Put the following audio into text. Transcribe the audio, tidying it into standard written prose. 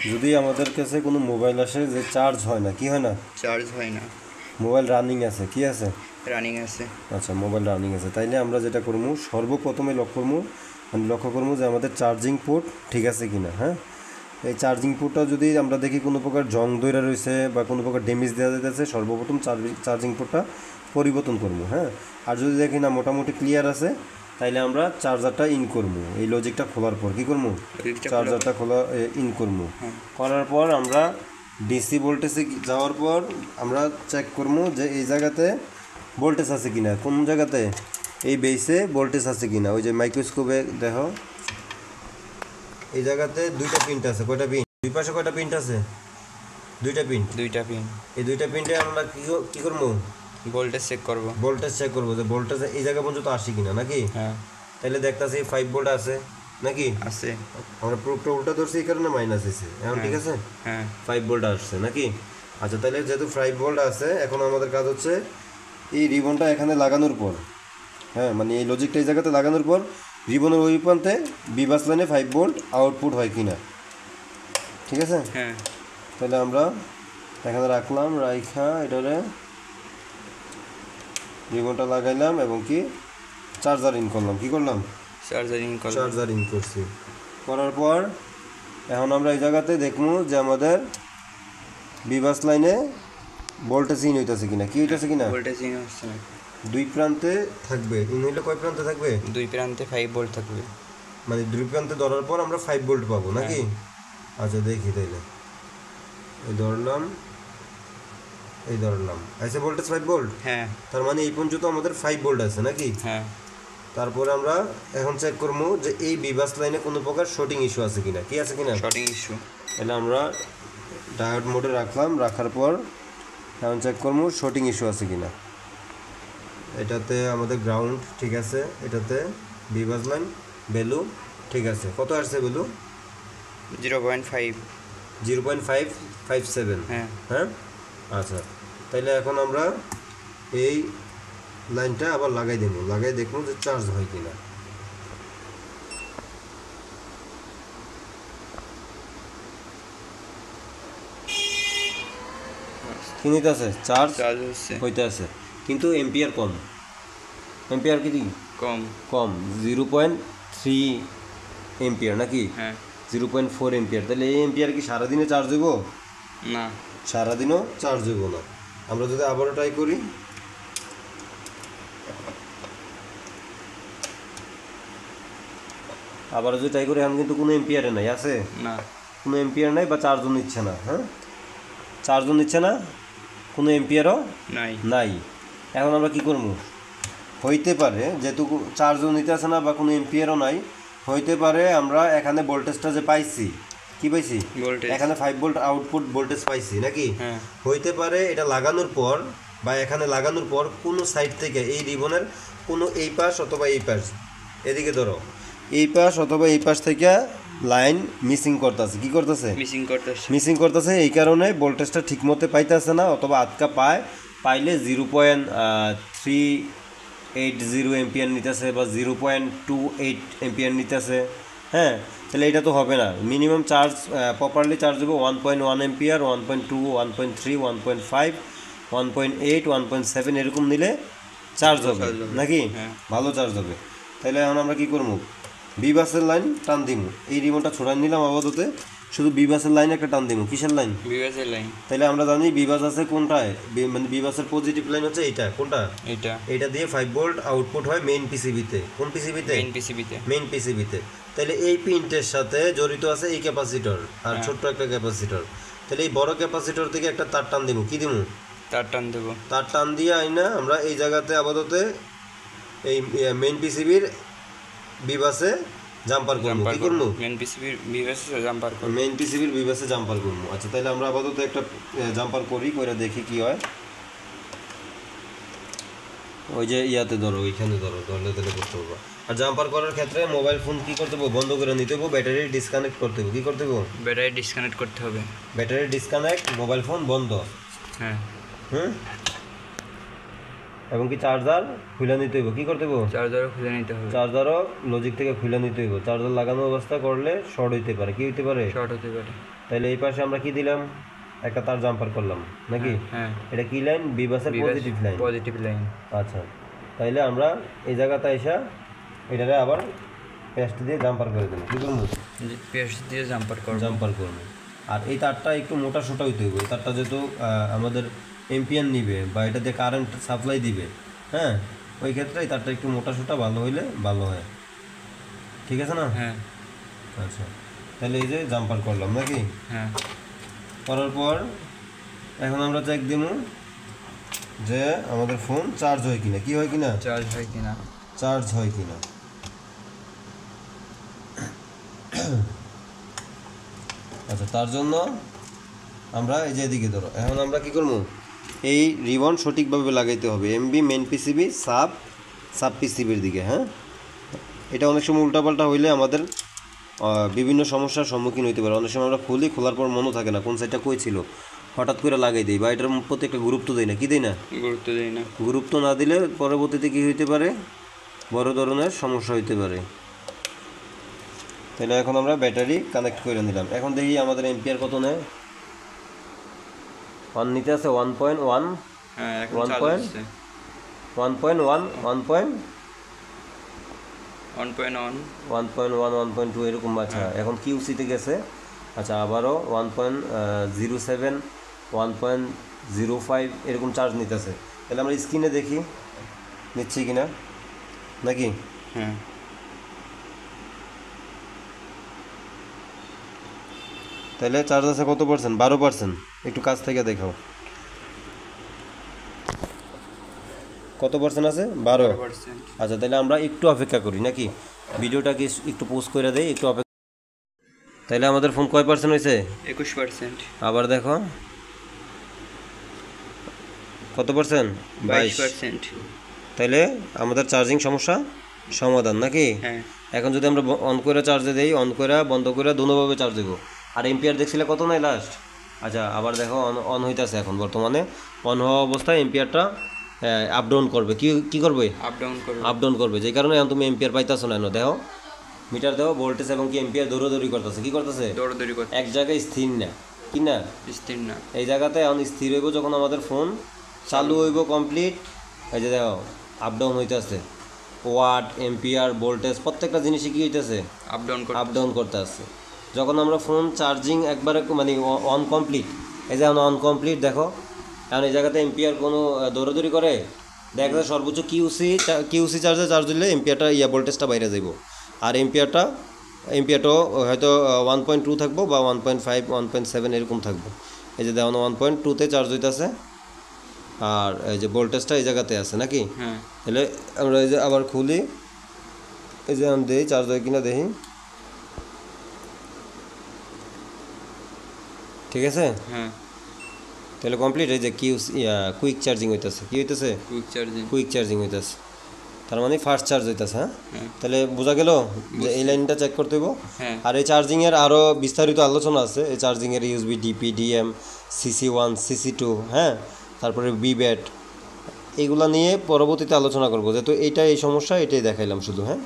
যদি আমাদের কাছে কোনো মোবাইল আসে যে চার্জ হয় না, কি হয় না? চার্জ হয় না, মোবাইল রানিং আছে, কি আছে? রানিং আছে। আচ্ছা, মোবাইল রানিং আছে, তাইলে আমরা যেটা করবো সর্বপ্রথমে লক্ষ্য করবো যে আমাদের চার্জিং পোর্ট ঠিক আছে কিনা। হ্যাঁ, এই চার্জিং পোর্টটা যদি আমরা দেখি কোনো প্রকার জং দইরা রয়েছে বা কোনো প্রকার ড্যামেজ দেওয়া যেতেছে, সর্বপ্রথম চার্জিং পোর্টটা পরিবর্তন করবো। হ্যাঁ, আর যদি দেখি না মোটামুটি ক্লিয়ার আছে, তাইলে আমরা চার্জারটা ইন করবো। এই লজিকটা খোলার পর কী করবো, চার্জারটা ইন করবো। করার পর আমরা ডিসি ভোল্টেজে যাওয়ার পর আমরা চেক করবো যে এই জায়গাতে ভোল্টেজ আছে কিনা। কোন জায়গাতে? এই বেসে ভোল্টেজ আছে কিনা। ওই যে মাইক্রোস্কোপে দেখো, এই জায়গাতে দুইটা পিন আছে। কয়টা পিন? দুই পাশে কয়টা পিন আছে? দুইটা পিন। এই দুইটা পিনটে আমরা কি করবো, ভোল্টেজ চেক করব। ভোল্টেজ চেক করবো যে ভোল্টেজ এই জায়গা পর্যন্ত আসে কিনা নাকি। হ্যাঁ, তাহলে দেখতেছি 5 ভোল্ট আছে নাকি। আছে। আমরা প্রুফটা উল্টা ধরছি, এই কারণে মাইনাস এসে এখন ঠিক আছে। হ্যাঁ, 5 ভোল্ট আসছে নাকি। আচ্ছা, তাহলে যেহেতু 5 ভোল্ট আছে, এখন আমাদের কাজ হচ্ছে এই রিবনটা এখানে লাগানোর পর, হ্যাঁ মানে এই লজিকটা এই জায়গাতে লাগানোর পর রিবনের ওই প্রান্তে বিবাস লাইনে 5 ভোল্ট আউটপুট হয় কিনা। ঠিক আছে। হ্যাঁ, তাহলে আমরা এখানে রাখলাম, রাইখা এটারে রিবনটা লাগাইলাম এবং কি চার্জার ইন করলাম। কি করলাম? চার্জার ইন করছি। করার পর এখন আমরা এই জায়গাতে দেখবো যে আমাদের বিবাস লাইনে ভোল্টেজ ইন হইতেছে কিনা। কি হইতেছে কিনা? ভোল্টেজ ইন হচ্ছে না। দুই প্রান্তে থাকবে। ইন হইলে কয় প্রান্তে থাকবে? দুই প্রান্তে 5 ভোল্ট থাকবে। মানে দুই প্রান্তে ধরার পর আমরা 5 ভোল্ট পাবো নাকি। আচ্ছা, দেখি তাইলে এই ধরলাম, আছে ভোল্টেজ 5 ভোল্ট। হ্যাঁ, তার মানে এই পর্যন্ত আমাদের 5 ভোল্ট আছে নাকি। হ্যাঁ। তারপরে আমরা এখন চেক করবো যে এই বিবাস লাইনে কোনো প্রকার শর্টিং ইস্যু আছে কিনা। কি আছে কিনা? Sorting issue. তাহলে আমরা ডায়োড মোডে রাখলাম, রাখার পর এখন চেক করবো শর্টিং ইস্যু আছে কিনা। এটাতে আমাদের গ্রাউন্ড ঠিক আছে, এটাতে বিবাস লাইন ভ্যালু ঠিক আছে। কত আসছে ভ্যালু? 0.557। হ্যাঁ, আচ্ছা। তাইলে এখন আমরা এই লাইনটা আবার লাগাই দেখবো যে চার্জ হয় কিনা। কি নিতে আছে? চার্জ হইতে আছে, কিন্তু এম্পিয়ার কম। এম্পিয়ার কি কম 0.3 এম্পিয়ার নাকি। হ্যাঁ, 0.4 এম্পিয়ার। তাহলে এই এম্পিয়ার কি সারাদিনে চার্জ হইব না? সারাদিনও চার্জ হইব না। আমরা যদি আবারও ট্রাই করি, এখন কিন্তু কোনো এম্পিয়ারে নাই, আছে না, কোনো এম্পিয়ার নাই বা চার্জও নিচ্ছে না। হ্যাঁ, চার্জও নিচ্ছে না, কোনো এম্পিয়ারও নাই। এখন আমরা কি করবো? হইতে পারে যেহেতু চার্জও নিতে আসে না বা কোনো এম্পিয়ারও নাই, হইতে পারে আমরা এখানে ভোল্টেজটা যে পাইছি, কি পাইছি? এখানে 5 ভোল্ট আউটপুট ভোল্টেজ পাইছি নাকি। হইতে পারে এটা লাগানোর পর বা এখানে লাগানোর পর কোনো সাইড থেকে এই রিবনের কোনো এই পাশ অথবা এই পাশ, এদিকে ধরো এই পাশ অথবা এই পাশ থেকে লাইন মিসিং করতেছে। কি করতেছে? মিসিং করতেছে। এই কারণে ভোল্টেজটা ঠিক মতো পাইতেছে না, অথবা আটকা পাইলে 0.380 এম্পিয়ার নিতেছে বা 0.28 এম্পিয়ার নিতেছে। হ্যাঁ, তাহলে এটা তো হবে না। মিনিমাম চার্জ প্রপারলি চার্জ হবে 1.1 এম্পিয়ার, 1.2, 1.3, 1.5, 1.8, 1.7 এরকম নিলে চার্জ হবে নাকি, ভালো চার্জ হবে। তাহলে এখন আমরা কি করবো? বিবাসের লাইন টান দিব। এই রিমোটটা ছড়াই নিলাম আপাতত, শুধু বিবাসের লাইন একটা টান দিব। কিসের লাইন? বিবাসের লাইন। তাহলে আমরা জানি বিবাস আছে কোনটায়, মানে বিবাসের পজিটিভ লাইন হচ্ছে এইটা। কোনটা? এটা দিয়ে 5 ভোল্ট আউটপুট হয় মেইন পিসিবিতে। কোন পিসিবিতে? মেইন পিসিবিতে। তাহলে এই পিনটের সাথে জড়িত আছে এই ক্যাপাসিটর আর ছোট্ট একটা ক্যাপাসিটর। তাহলে এই বড় ক্যাপাসিটর থেকে একটা তার টান দিব। কি দিব? তার টান দিয়ে আইনা আমরা এই জায়গাতে আপাতত এই মেইন পিসিবির বিবাসে জাম্পার করবো। কি করবো? মেইন পিসিবির বিবাসে জাম্পার করবো। আচ্ছা, তাহলে আমরা আপাতত একটা জাম্পার করে দেখি কি হয়। ওই যে ইয়াতে ধরো, ওইখানে ধরলে তাহলে করতে হবে। আর জাম্পার করার ক্ষেত্রে মোবাইল ফোন কি করতে হবে? বন্ধ করে নিতে হবে, ব্যাটারি ডিসকানেক্ট করতে হবে। কি করতে হবে? ব্যাটারি ডিসকানেক্ট, মোবাইল ফোন বন্ধ। হ্যাঁ, এবং কি চার্জার খুলে নিতে হইব, কি করতে হইব, চার্জারও খুলে নিতে হবে, চার্জারও লজিক থেকে খুলে নিতে হইব। চার্জার লাগানো অবস্থা করলে শর্ট হইতে পারে, কি হইতে পারে, শর্ট হতে পারে। তাহলে এই পাশে আমরা কি দিলাম, একটা তার জাম্পার করলাম নাকি, হ্যাঁ এটা কি লাইন, বি বাসের পজিটিভ লাইন। Positive line. আচ্ছা, তাইলে আমরা এই জায়গাতে এসে এটারে আবার পেস্ট দিয়ে জাম্পার করে দেবো, কী করবো, পেস্ট দিয়ে জাম্পার করব। জাম্পার করবো। আর এই তারটা একটু মোটা সোটা হইতে হইব, এই তারটা যেহেতু আমাদের এম্পিয়ার নিবে বা এটা দিয়ে কারেন্ট সাপ্লাই দিবে, হ্যাঁ, ওই ক্ষেত্রে এই তারটা একটু মোটা সোটা ভালো হইলে ভালো হয়, ঠিক আছে না। হ্যাঁ আচ্ছা, তাহলে এই যে জাম্পার করলাম নাকি, হ্যাঁ। করার পর এখন আমরা চেক দিব যে আমাদের ফোন চার্জ হয় কিনা, কি হয় কিনা, চার্জ হয় কিনা, চার্জ হয় কিনা। আচ্ছা, তার জন্য আমরা এই যে এদিকে ধরো, এখন আমরা কি করবো, এই রিবন সঠিকভাবে লাগাইতে হবে এমবি মেন পিসিবি সাব পিসিবির দিকে, হ্যাঁ। এটা অনেক সময় উল্টাপাল্টা হইলে আমাদের বিভিন্ন সমস্যার সম্মুখীন হইতে পারে। অনেক সময় আমরা খুলি, খোলার পর মনে থাকে না কোন সাইডটা কই ছিল, হঠাৎ করে লাগাই দিই বা এটার প্রতি একটা গুরুত্ব দেয় না, কি দেয় না, গুরুত্ব দেয় না। গুরুত্ব না দিলে পরবর্তীতে কী হইতে পারে, বড় ধরনের সমস্যা হইতে পারে। তাহলে এখন আমরা ব্যাটারি কানেক্ট করে নিলাম। এখন দেখি আমাদের এম্পিয়ার কত নেয়, ওয়ান নিতে আছে 1.1, হ্যাঁ এখন 1 চার্জ পয়েন্ট হচ্ছে 1.1 1.1 1.1 1.1 1.2 এরকম। আচ্ছা, এখন কিউসিতে গেছে। আচ্ছা, আবারও 1.07 1.05 এরকম চার্জ নিতেছে। তাহলে আমরা স্ক্রিনে দেখি নিচ্ছি কিনা নাকি। হ্যাঁ তাহলে চার্জ আছে কত পার্সেন্ট, 12%। একটু কাছ থেকে দেখাও কত পার্সেন্ট আছে, 12%। আচ্ছা, তাহলে আমরা একটু অপেক্ষা করি নাকি, ভিডিওটাকে একটু পোজ করে দেই, একটু অপেক্ষা। তাহলে আমাদের ফোন কয় পার্সেন্ট হয়েছে, 21%। আবার দেখো কত পার্সেন্ট, 22%। তাহলে আমাদের চার্জিং সমস্যা সমাধান নাকি। হ্যাঁ এখন যদি আমরা অন করে চার্জে দেই, অন করে বন্ধ করে দুনোভাবে চার্জ দেবো। আর এম্পিয়ার দেখছিলে কত নাই লাস্ট। আচ্ছা, আবার দেখো অন হইতেছে, এখন বর্তমানে অন হওয়া অবস্থায় এম্পিয়ারটা আপ ডাউন করবে, কি করবে, আপ ডাউন করবে, যে কারণে এখন তুমি এম্পিয়ার পাইতেছো না। দেখো মিটার দেখো, ভোল্টেজ এবং কি এম্পিয়ার দৌড়াদৌড়ি করতেছে, কি করতেছে, দৌড়াদৌড়ি করতে এক জায়গায় স্থির না, কি না, স্থির না। এই জায়গাতে এখন স্থির হইব যখন আমাদের ফোন চালু হইব কমপ্লিট। এই যে দেখো আপ ডাউন হইতেছে, ওয়াট এম্পিয়ার ভোল্টেজ প্রত্যেকটা জিনিসই কি হইতেছে, আপ ডাউন করতে আসছে। যখন আমরা ফোন চার্জিং একবারে মানে অন কমপ্লিট, এই যে এখন অন কমপ্লিট দেখো, এখন এই জায়গাতে এম্পিয়ার কোনো দৌড়াদৌড়ি করে, দেখা যায় সর্বোচ্চ কিউসি চার্জে চার্জ দিলে এম্পিয়ারটা ভোল্টেজটা বাইরে যাব। আর এম্পিয়ারটাও হয়তো 1.2 থাকবো বা 1.5 1.7 এরকম থাকবো। এই যে দেখো 1.2তে চার্জ হইতেছে, আর এই যে ভোল্টেজটা এই জায়গাতে আছে নাকি। তাহলে আমরা এই যে আবার খুলি, এই যে আমি দেখি চার্জ হয় কিনা দেখি, ঠিক আছে। তাহলে কমপ্লিট। এই যে কুইক চার্জিং হইতেছে, কি হইতেছে, কুইক চার্জিং হইতেছে, তার মানে ফাস্ট চার্জ হইতেছে। হ্যাঁ, তাহলে বোঝা গেল যে এই লাইনটা চেক করতে হইব। আর এই চার্জিংয়ের আরও বিস্তারিত আলোচনা আছে, এই চার্জিংয়ের USB DP DM CC1 CC2, হ্যাঁ, তারপরে বিব্যাট, এইগুলা নিয়ে পরবর্তীতে আলোচনা করবো। যেহেতু এইটা এই সমস্যা, এটাই দেখাইলাম শুধু। হ্যাঁ।